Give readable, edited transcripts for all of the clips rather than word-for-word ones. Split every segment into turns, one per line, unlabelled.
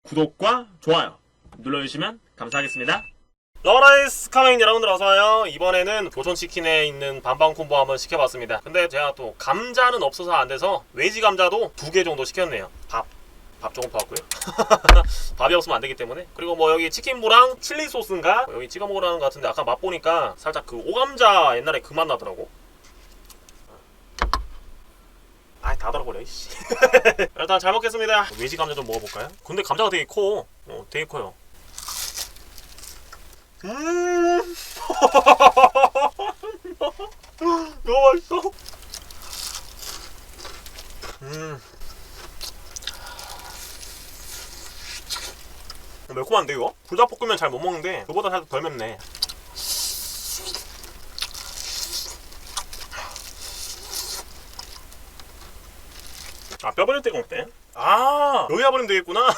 구독과 좋아요 눌러주시면 감사하겠습니다. 러라이스 카메인 여러분들 어서와요. 이번에는 교촌치킨에 있는 반반 콤보 한번 시켜봤습니다. 근데 제가 또 감자는 없어서 안돼서 외지 감자도 2개 정도 시켰네요. 밥 조금 더 왔고요. 밥이 없으면 안되기 때문에. 그리고 뭐 여기 치킨무랑 칠리 소스인가 여기 찍어 먹으라는 것 같은데 아까 맛보니까 살짝 그 오감자 옛날에 그 맛 나더라고. 아이 다 들어버려 이씨. 일단 잘 먹겠습니다. 외지 감자 좀 먹어볼까요? 근데 감자가 되게 커. 되게 커요. 너무 맛있어. 매콤한데 이거? 불닭볶음면 잘 못 먹는데 그보다 살짝 덜 맵네. 아, 뼈 버릴 데가 없대. 아, 여기다 버리면 되겠구나.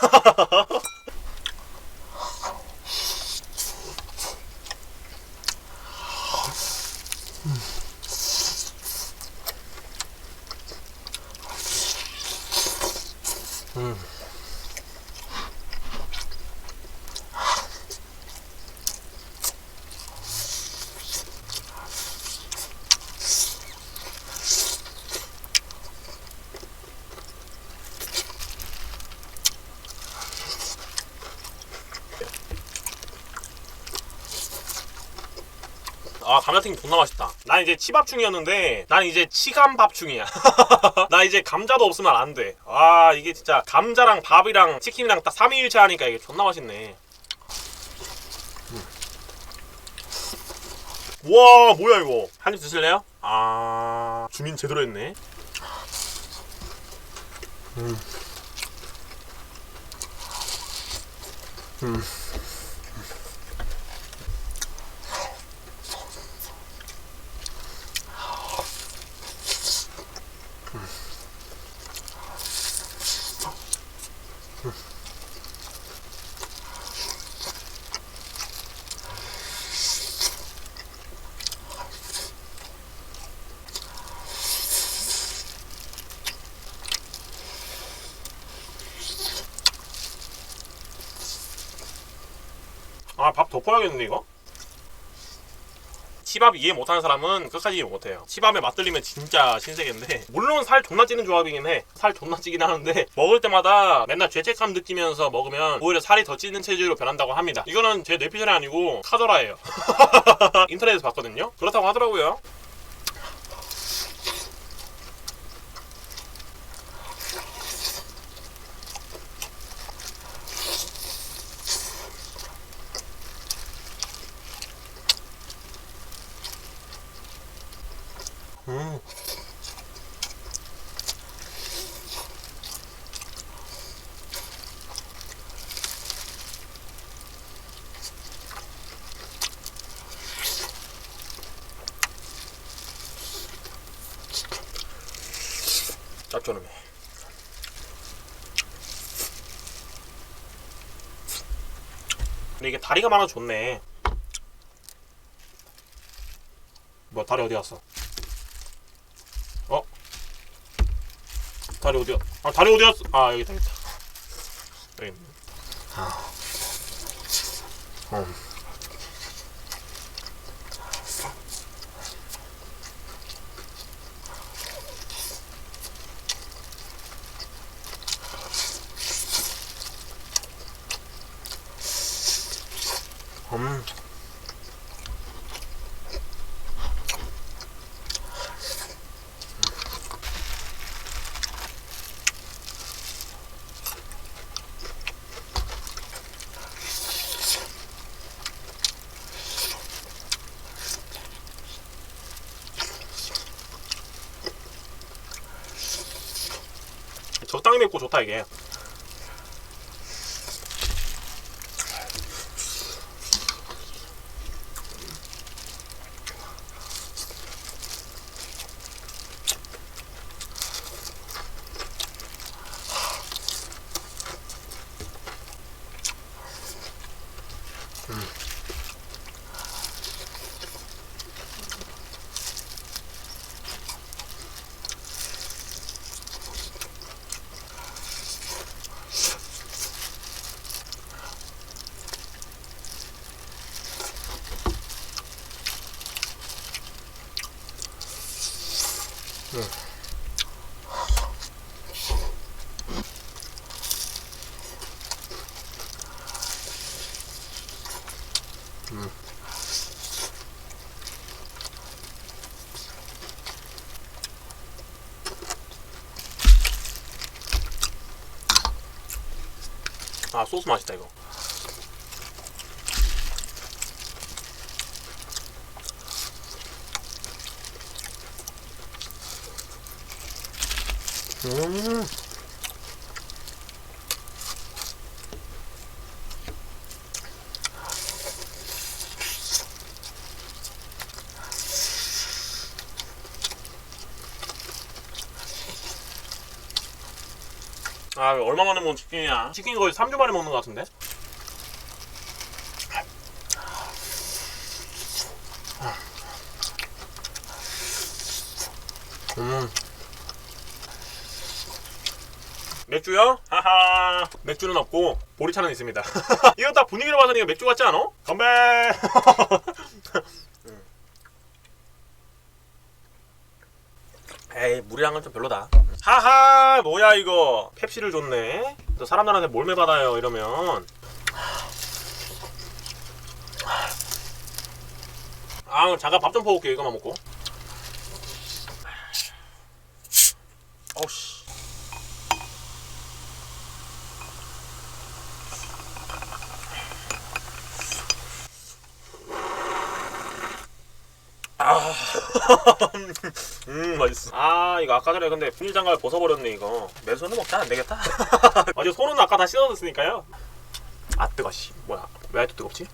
아, 감자튀김 존나 맛있다. 난 이제 치밥충이었는데 난 이제 치감밥충이야. 나 이제 감자도 없으면 안 돼. 아, 이게 진짜 감자랑 밥이랑 치킨이랑 딱 3위일체 하니까 이게 존나 맛있네. 우와, 뭐야 이거. 한 입 드실래요? 아, 주민 제대로 했네. 아, 밥 덮어야겠는데 이거? 치밥 이해 못하는 사람은 끝까지 이해 못해요. 치밥에 맛들리면 진짜 신세계인데, 물론 살 존나 찌는 조합이긴 해. 살 존나 찌긴 하는데 먹을 때마다 맨날 죄책감 느끼면서 먹으면 오히려 살이 더 찌는 체질로 변한다고 합니다. 이거는 제 뇌피셜이 아니고 카더라예요. 인터넷에서 봤거든요. 그렇다고 하더라고요. 짭조름해. 근데 이게 다리가 많아서 좋네. 뭐 다리 어디 갔어? 어? 다리 어디야? 아, 다리 어디 갔어? 아, 여기 있다, 여기 있다. 여기 있네. 아. 적당히 맵고 좋다 이게. 아, 소스 맛있다 이거. 아, 얼마 만에 먹은 치킨이야. 치킨 거의 3주 만에 먹는 것 같은데? 맥주요? 하하. 맥주는 없고 보리차는 있습니다. 이거 딱 분위기로 봐서 이거 맥주 같지 않아? 건배. 에이, 물이랑 은 좀 별로다. 하하, 뭐야 이거. 펩시를 줬네. 또 사람들한테 몰매 받아요 이러면. 아, 잠깐 밥 좀 퍼올게. 이거만 먹고. 어우씨. 아, 맛있어. 아, 이거 아까 전에 근데 비닐장갑을 벗어버렸네 이거. 맨손으로 먹자 안 되겠다. 아주 손은 아까 다 씻어졌으니까요. 아, 뜨거. 씨, 뭐야? 왜 아직도 뜨겁지?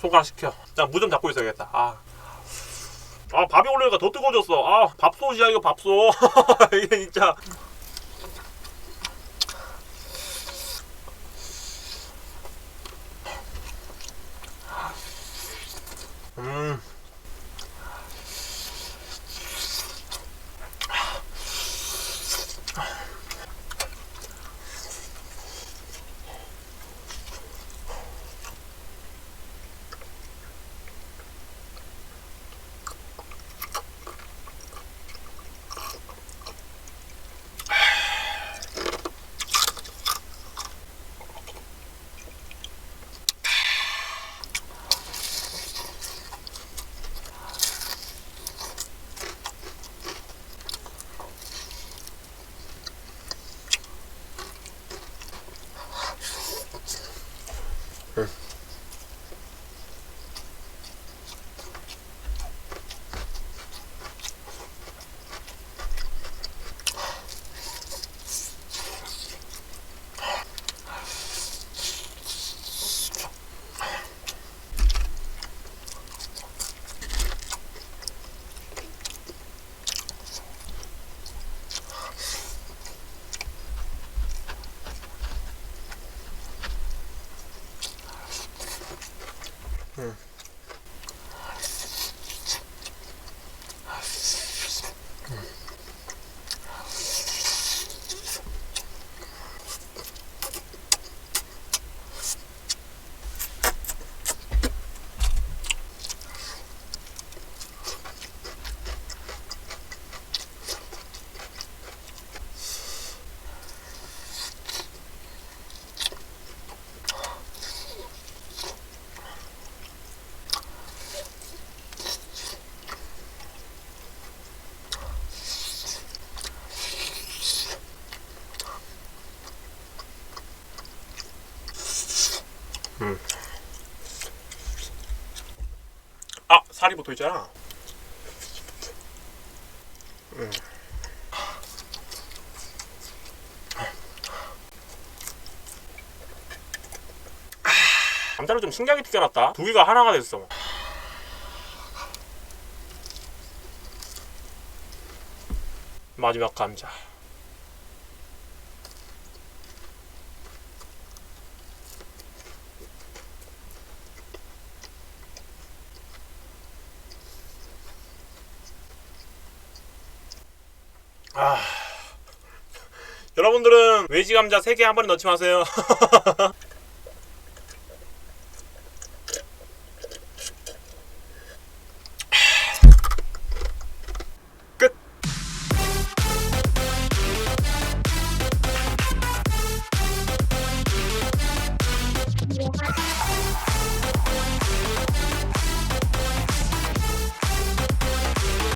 소가시켜. 나 무 좀 잡고 있어야겠다. 아, 밥이 올라오니까 더 뜨거워졌어. 아, 밥솥이야 이거 밥솥. 이게 진짜. 아, 살이 붙어 있잖아. 감자를 좀 신기하게 튀겨놨다. 두 개가 하나가 됐어. 마지막 감자. 아, 여러분들은 외지 감자 3개 한 번에 넣지 마세요. 끝.